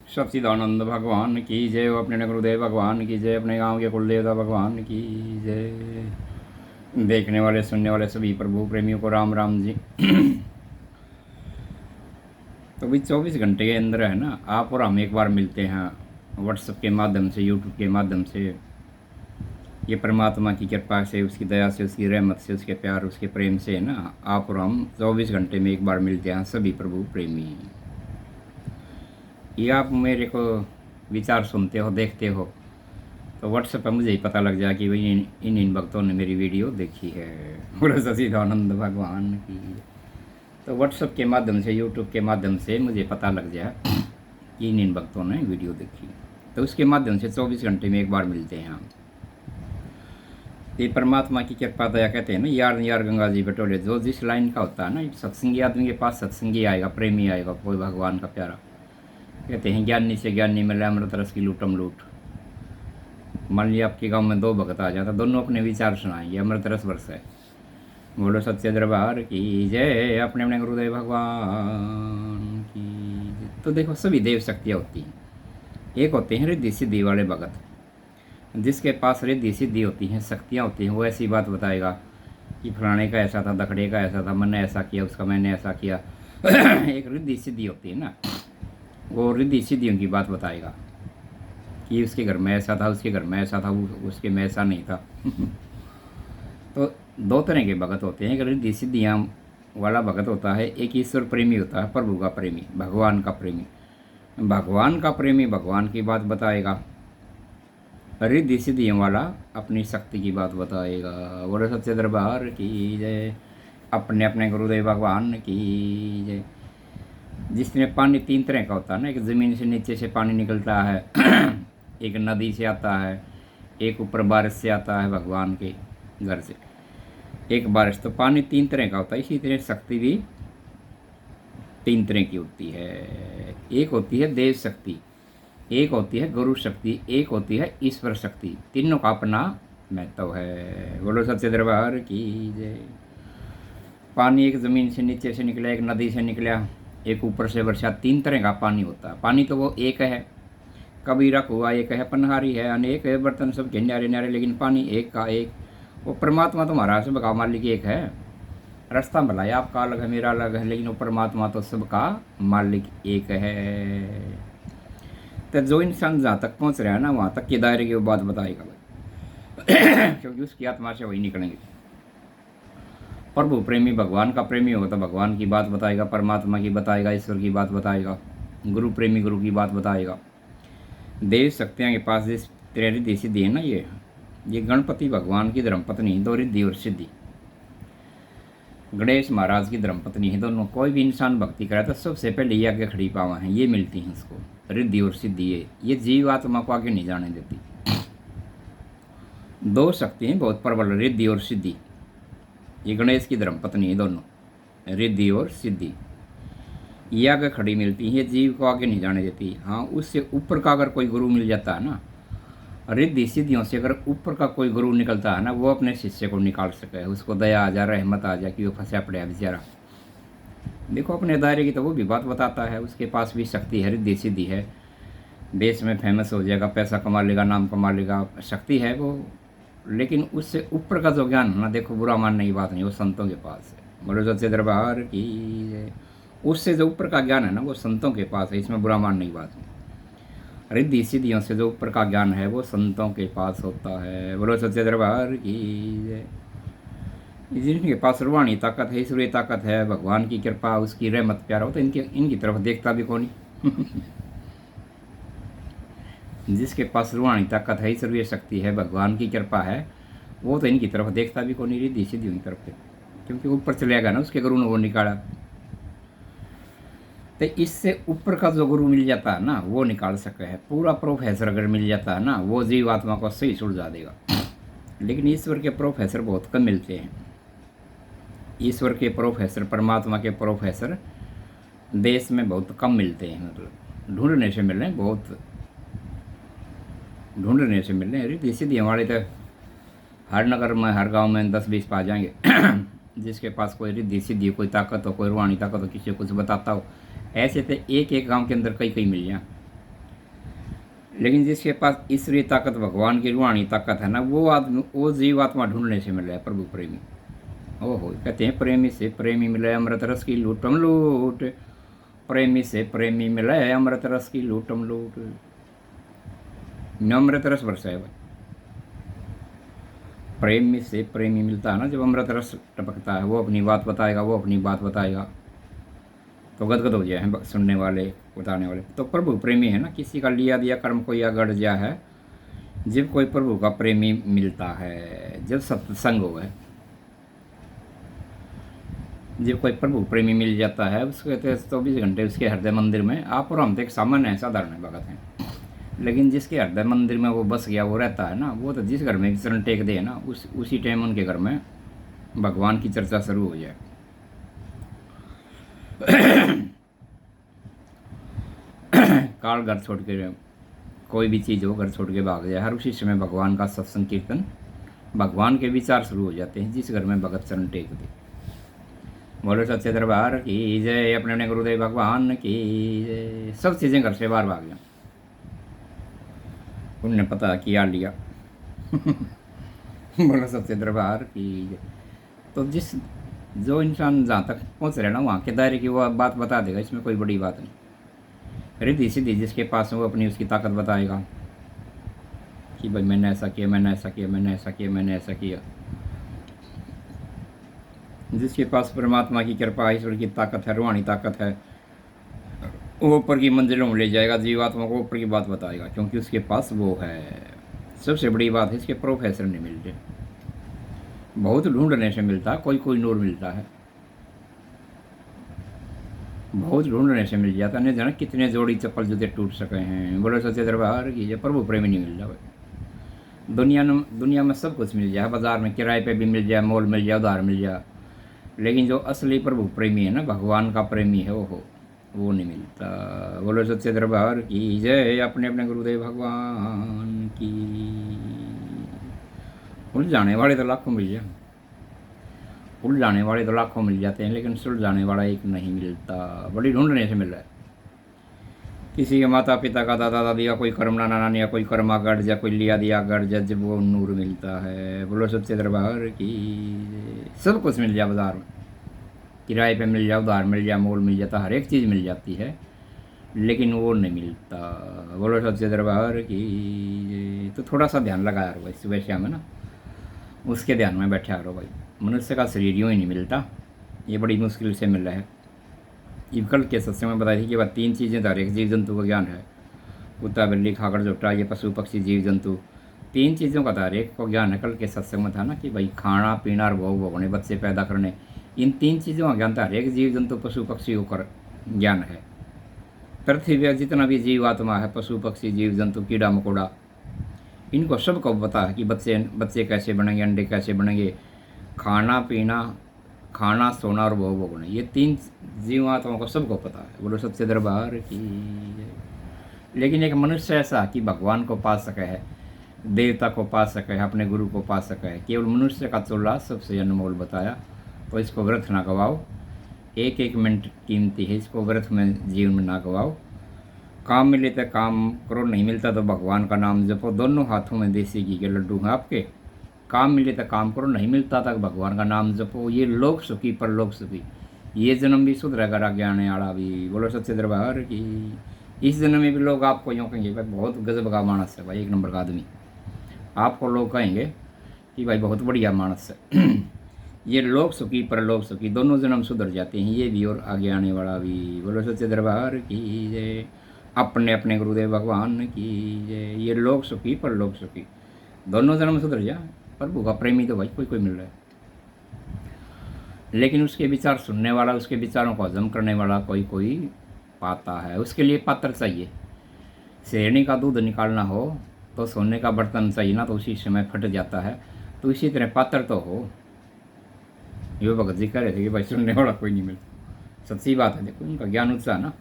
सच्चिदानंद भगवान की जय। अपने गुरुदेव भगवान की जय। अपने गांव के कुलदेवता भगवान की जय। देखने वाले सुनने वाले सभी प्रभु प्रेमियों को राम राम जी। तो भाई 24 घंटे के अंदर है ना, आप और हम एक बार मिलते हैं व्हाट्सएप के माध्यम से, यूट्यूब के माध्यम से। ये परमात्मा की कृपा से, उसकी दया से, उसकी रहमत से, उसके प्यार, उसके प्रेम से है ना, आप और हम 24 घंटे में एक बार मिलते हैं सभी प्रभु प्रेमी। ये आप मेरे को विचार सुनते हो, देखते हो, तो व्हाट्सएप पर मुझे ही पता लग जाए कि भाई इन भक्तों ने मेरी वीडियो देखी है। बोलो सच्चिदानंद भगवान की। तो व्हाट्सएप के माध्यम से, यूट्यूब के माध्यम से मुझे पता लग जाए कि इन भक्तों ने वीडियो देखी, तो उसके माध्यम से 24 घंटे में एक बार मिलते हैं हम। ये परमात्मा की कृपा दया कहते हैं ना, यार यार गंगा जी बटोले। जो जिस लाइन का होता है ना, सत्संगी आदमी के पास सत्संगी आएगा, प्रेमी आएगा, कोई भगवान का प्यारा। कहते हैं ज्ञानी से ज्ञानी मिले, अमृत रस की लूटम लूट। मान लिया आपके गांव में 2 भक्त आ जाता, दोनों अपने विचार सुनाएंगे, अमृत रस वर्ष है। बोलो सच्चे दरबार की जय। अपने अपने गुरुदेव भगवान की जय। तो देखो, सभी देव शक्तियाँ होती हैं। एक होते हैं रिद्धि सिद्धि वाले भगत, जिसके पास रिद्धि सिद्धि होती हैं, शक्तियाँ होती हैं। वो ऐसी बात बताएगा कि फलाने का ऐसा था, दखड़े का ऐसा था, मैंने ऐसा किया, उसका मैंने ऐसा किया। एक रिद्धि सिद्धि होती है ना, वो रिद्धि सिद्धियों की बात बताएगा कि उसके घर में ऐसा था, उसके घर में ऐसा था, उसके में ऐसा नहीं था। तो 2 तरह के भगत होते हैं। एक रिद्धि सिद्धियाँ वाला भगत होता है, एक ईश्वर प्रेमी होता है, प्रभु का प्रेमी, भगवान का प्रेमी। भगवान का प्रेमी भगवान की बात बताएगा, रिद्धि सिद्धियों वाला अपनी शक्ति की बात बताएगा। बोलो सच्चे दरबार की जय। अपने अपने गुरुदेव भगवान की जय। जिसमें पानी 3 तरह का होता है ना, एक ज़मीन से नीचे से पानी निकलता है, एक नदी से आता है, एक ऊपर बारिश से आता है भगवान के घर से। एक बारिश, तो पानी 3 तरह का होता है। इसी तरह शक्ति भी 3 तरह की होती है। एक होती है देव शक्ति, एक होती है गुरु शक्ति, एक होती है ईश्वर शक्ति। तीनों का अपना महत्व है। बोलो सच्चे दरबार की जय। पानी एक ज़मीन से नीचे से निकला, एक नदी से निकला, एक ऊपर से वर्षा। 3 तरह का पानी होता है। पानी तो वो एक है, कबीरा कुआ एक है, पनहारी है, अनेक है, बर्तन सब के न्यारे न्यारे, लेकिन पानी एक का एक। वो परमात्मा तो महाराज सबका मालिक एक है। रास्ता भला है, आपका अलग है, मेरा अलग है, लेकिन वो परमात्मा तो सबका मालिक एक है। तो जो इंसान जहाँ तक पहुँच रहा है ना, वहाँ तक के दायरे की वो बात बताएगा भाई। क्योंकि उसकी आत्मा से वही निकलेंगे। प्रभु प्रेमी भगवान का प्रेमी होगा तो भगवान की बात बताएगा, परमात्मा की बताएगा, ईश्वर की बात बताएगा। गुरु प्रेमी गुरु की बात बताएगा। देव शक्तियाँ के पास जिस तरह रिद्धि सिद्धि है ना, ये गणपति भगवान की धर्मपत्नी, 2 रिद्धि और सिद्धि। गणेश महाराज की धर्मपत्नी है दोनों। कोई भी इंसान भक्ति करे तो सबसे पहले ये आगे खड़ी पावा है, ये मिलती हैं उसको, रिद्धि और सिद्धि। ये जीव आत्मा को आगे नहीं जाने देती। 2 शक्ति हैं बहुत प्रबल, रिद्धि और सिद्धि। ये गणेश की धर्मपत्नी है दोनों, रिद्धि और सिद्धि। ये आगे खड़ी मिलती है, जीव को आगे नहीं जाने देती। हाँ, उससे ऊपर का अगर कोई गुरु मिल जाता है ना, रिद्धि सिद्धियों से अगर ऊपर का कोई गुरु निकलता है ना, वो अपने शिष्य को निकाल सके, उसको दया आ जाए, रहमत आ जाए कि वो फंसा पड़े बेचारा। देखो, अपने दायरे की तो वो भी बात बताता है, उसके पास भी शक्ति है, रिद्धि सिद्धि है। देश में फेमस हो जाएगा, पैसा कमा लेगा, नाम कमा लेगा, शक्ति है वो। लेकिन उससे ऊपर का जो ज्ञान है ना, देखो बुरा मानने की बात नहीं, वो संतों के पास है। बोलो सच्चे दरबार की जय। उससे जो ऊपर का ज्ञान है ना, वो संतों के पास है, इसमें बुरा मानने की बात नहीं। रिद्धि सिद्धियों से जो ऊपर का ज्ञान है वो संतों के पास होता है। बोलो सच्चे दरबार की जय। जिनके पास रूहानी ताकत है, ईश्वरीय ताकत है, भगवान की कृपा, उसकी रहमत प्यारा हो, तो इनकी तरफ देखता भी कौन। जिसके पास रूहानी ताकत है, ईश्वरीय शक्ति है, भगवान की कृपा है, वो तो इनकी तरफ देखता भी कौन, रिद्धि सिद्धियों की तरफ। क्योंकि ऊपर चलेगा ना, उसके गुरु ने वो निकाला। तो इससे ऊपर का जो गुरु मिल जाता है ना, वो निकाल सके है। पूरा प्रोफेसर अगर मिल जाता है ना, वो जीव आत्मा को सही सुलझा देगा। लेकिन ईश्वर के प्रोफेसर बहुत कम मिलते हैं। ईश्वर के प्रोफेसर, परमात्मा के प्रोफेसर देश में बहुत कम मिलते हैं। मतलब ढूंढने से मिल रहे हैं, बहुत ढूंढने से मिल रहे हैं। रिद्धि सिद्धि हमारे तो हर नगर में, हर गांव में 10-20 पा जाएंगे। जिसके पास कोई रिद्धि सिद्धि, कोई ताकत हो, कोई रूहानी ताकत हो, किसी को कुछ बताता हो, ऐसे तो एक एक गांव के अंदर कई कई मिल जाए। लेकिन जिसके पास ईश्वरीय ताकत, भगवान की रूहानी ताकत है ना, वो आदमी, वो जीवात्मा ढूंढने से मिल है प्रभु प्रेमी। ओहो, कहते हैं प्रेमी से प्रेमी मिले अमृत रस की लूटम लूट, प्रेमी से प्रेमी मिले अमृत रस की लूटम लूट। अमृत रस बरसा है भाई, प्रेमी से प्रेमी मिलता है ना, जब अमृत रस टपकता है, वो अपनी बात बताएगा, वो अपनी बात बताएगा, तो गदगद हो जाए सुनने वाले, बताने वाले। तो प्रभु प्रेमी है ना, किसी का लिया दिया कर्म कोई अगड़ जा है, जब कोई प्रभु का प्रेमी मिलता है, जब सत्संग हो है, जब कोई प्रभु प्रेमी मिल जाता है, उसके 24 घंटे उसके हृदय मंदिर में, आप और हम तो एक सामान्य है, साधारण है, भगत हैं, लेकिन जिसके हृदय मंदिर में वो बस गया, वो रहता है ना, वो तो जिस घर में चरण टेक दे ना, उसी टाइम उनके घर में भगवान की चर्चा शुरू हो जाए। काल घर छोड़ के, कोई भी चीज़ हो, घर छोड़ के भाग जाए, हर उसी समय भगवान का सत्संग कीर्तन, भगवान के विचार शुरू हो जाते हैं, जिस घर में भगत चरण टेक दे। बोलो सच्चे दरबार की जय, अपने अपने गुरुदेव भगवान की जय। सब चीज़ें घर से बाहर भाग जाए, उनने पता किया लिया। बोलो सच्चे दरबार की जय। तो जो इंसान जहाँ तक पहुँच रहे ना, वहाँ के दायरे की वो बात बता देगा, इसमें कोई बड़ी बात नहीं। रिद्धि सीधी जिसके पास है, वो अपनी उसकी ताकत बताएगा कि भाई मैंने ऐसा किया, मैंने ऐसा किया, मैंने ऐसा किया, मैंने ऐसा किया। जिसके पास परमात्मा की कृपा, ईश्वर की ताकत है, रूहानी ताकत है, वो ऊपर की मंजिलों में ले जाएगा, जीवात्मा को ऊपर की बात बताएगा, क्योंकि उसके पास वो है। सबसे बड़ी बात है, इसके प्रोफेसर नहीं मिलते, बहुत ढूंढने से मिलता है, कोई कोई नूर मिलता है, बहुत ढूंढने से मिल जाता। नहीं जाना कितने जोड़ी चप्पल जूते टूट सके हैं। बोलो सच्चे दरबार की, प्रभु प्रेमी नहीं मिल जाए। दुनिया में सब कुछ मिल जाए, बाजार में किराए पे भी मिल जाए, मॉल मिल जाए, उधार मिल जाए, लेकिन जो असली प्रभु प्रेमी है ना, भगवान का प्रेमी है, वो नहीं मिलता। बोलो सच्चे दरबार की जय, अपने अपने गुरुदेव भगवान की। उलझाने वाले तो लाखों मिल जाए, उलझाने वाले तो लाखों मिल जाते हैं, लेकिन सुलझाने वाला एक नहीं मिलता। बड़ी ढूंढने से मिल रहा है। किसी के माता पिता का, दादा दादी का कोई कर्म, नाना नानी का कोई कर्मा गढ़ जा, कोई लिया दिया गढ़ जा, जब वो नूर मिलता है। बोलो सच्चे दरबार की, सब कुछ मिल जाए बाजार में, किराए पे मिल जाए, उधार मिल जाए, मोल मिल जाता, हर एक चीज़ मिल जाती है, लेकिन वो नहीं मिलता। बोलो सच्चे दरबार की। तो थोड़ा सा ध्यान लगाया रहो भाई, सुबह शाम है ना, उसके ध्यान में बैठा रहो भाई। मनुष्य का शरीर यूँ ही नहीं मिलता, ये बड़ी मुश्किल से मिल रहा है। ये कल के सत्संग में बताई थी कि वह 3 चीज़ें तो हर एक जीव जंतु का ज्ञान है, कुत्ता बिल्ली खाकर झोटा, ये पशु पक्षी जीव जंतु, 3 चीज़ों का तो हर एक को ज्ञान है। कल के सत्संग में था ना कि भाई खाना पीना और भोग भोगने, बच्चे पैदा करने, इन 3 चीज़ों का ज्ञान तो हर एक जीव जंतु पशु पक्षी होकर ज्ञान है। पृथ्वी पर जितना भी जीवात्मा है, पशु पक्षी जीव जंतु कीड़ा मकोड़ा, इनको सबको पता है कि बच्चे कैसे बनेंगे, अंडे कैसे बनेंगे, खाना पीना, खाना सोना और भोग भोगना, ये 3 जीवात्माओं को सबको पता है। बोलो सच्चे दरबार की। लेकिन एक मनुष्य ऐसा कि भगवान को पा सके है, देवता को पा सके है, अपने गुरु को पा सके है, केवल मनुष्य का चोला सबसे अनमोल बताया। तो इसको व्यर्थ ना गवाओ, एक एक मिनट कीमती है, इसको व्यर्थ में जीवन में ना गवाओ। काम मिले तो काम करो, नहीं मिलता तो भगवान का नाम जपो। दोनों हाथों में देसी घी के लड्डू हैं आपके। काम मिले तो काम करो, नहीं मिलता तक भगवान का नाम जपो। ये लोक सुखी परलोक सुखी, ये जन्म भी सुधरेगा, आगे आने वाला भी। बोलो सच्चे दरबार की। इस जन्म में भी लोग आपको यूँ कहेंगे भाई बहुत गजब का मानस है, भाई 1 नंबर का आदमी। आपको लोग कहेंगे कि भाई बहुत बढ़िया मानस है। ये लोक सुखी परलोक सुखी, दोनों जन्म सुधर जाते हैं, ये भी और आगे आने वाला भी। बोलो सच्चे दरबार की जय, अपने अपने गुरुदेव भगवान की जय। ये लोक सुखी परलोक सुखी, दोनों जन्म सुधर जाए। प्रभु का प्रेमी तो भाई कोई कोई मिल रहा है, लेकिन उसके विचार सुनने वाला, उसके विचारों को हजम करने वाला कोई कोई पाता है। उसके लिए पात्र चाहिए। शेरनी का दूध निकालना हो तो सोने का बर्तन चाहिए ना, तो उसी समय फट जाता है। तो इसी तरह पात्र तो हो। ये भगत जी कह रहे थे कि भाई सुनने वाला कोई नहीं मिलता। सच्ची बात है, देखो उनका ज्ञान उत्साह ना,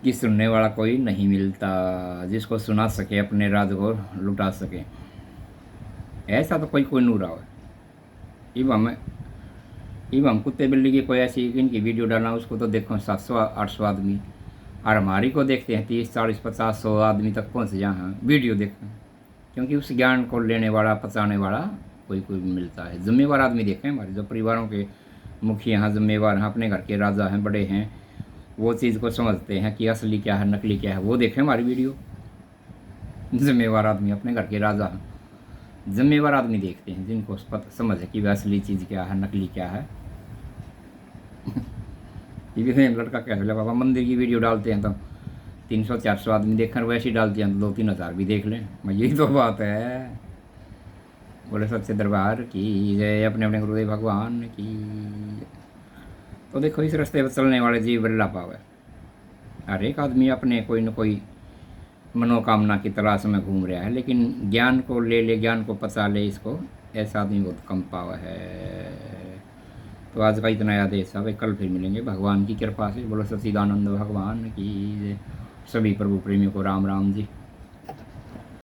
कि सुनने वाला कोई नहीं मिलता, जिसको सुना सके, अपने राज को लुटा सके। ऐसा तो कोई कोई नूर रहा है। इब हम कुत्ते बिल्ली की कोई ऐसी इनकी वीडियो डालना, उसको तो देखो 700-800 आदमी, और हमारी को देखते हैं 30 40 50 100 आदमी तक पहुँच जाए वीडियो देखें, क्योंकि उस ज्ञान को लेने वाला पचाने वाला कोई कोई मिलता है। जिम्मेवार आदमी देखें हमारे जो परिवारों के मुखिया हैं, जिम्मेवार हैं, अपने घर के राजा हैं, बड़े हैं, वो चीज़ को समझते हैं कि असली क्या है नकली क्या है, वो देखें हमारी वीडियो। जिम्मेवार आदमी अपने घर के राजा हैं, जिम्मेवार आदमी देखते हैं, जिनको समझ है कि वह असली चीज़ क्या है नकली क्या है। ये भी लड़का कह रहा बाबा मंदिर की वीडियो डालते हैं तो 300 400 आदमी देखकर वैसे ही डालते हैं तो 2-3 हज़ार भी देख लें। मैं यही तो बात है। बोले सच्चे दरबार की जय, अपने अपने गुरुदेव भगवान की। तो देखो इस रास्ते पर चलने वाले जीव बल्ला पावे, हर एक आदमी अपने कोई न कोई मनोकामना की तलाश में घूम रहा है, लेकिन ज्ञान को ले ले, ज्ञान को पचा ले, इसको ऐसा आदमी बहुत कम पावा है। तो आज का इतना आदेश है, कल फिर मिलेंगे भगवान की कृपा से। बोलो सच्चिदानंद भगवान की जय। सभी प्रभु प्रेमियों को राम राम जी।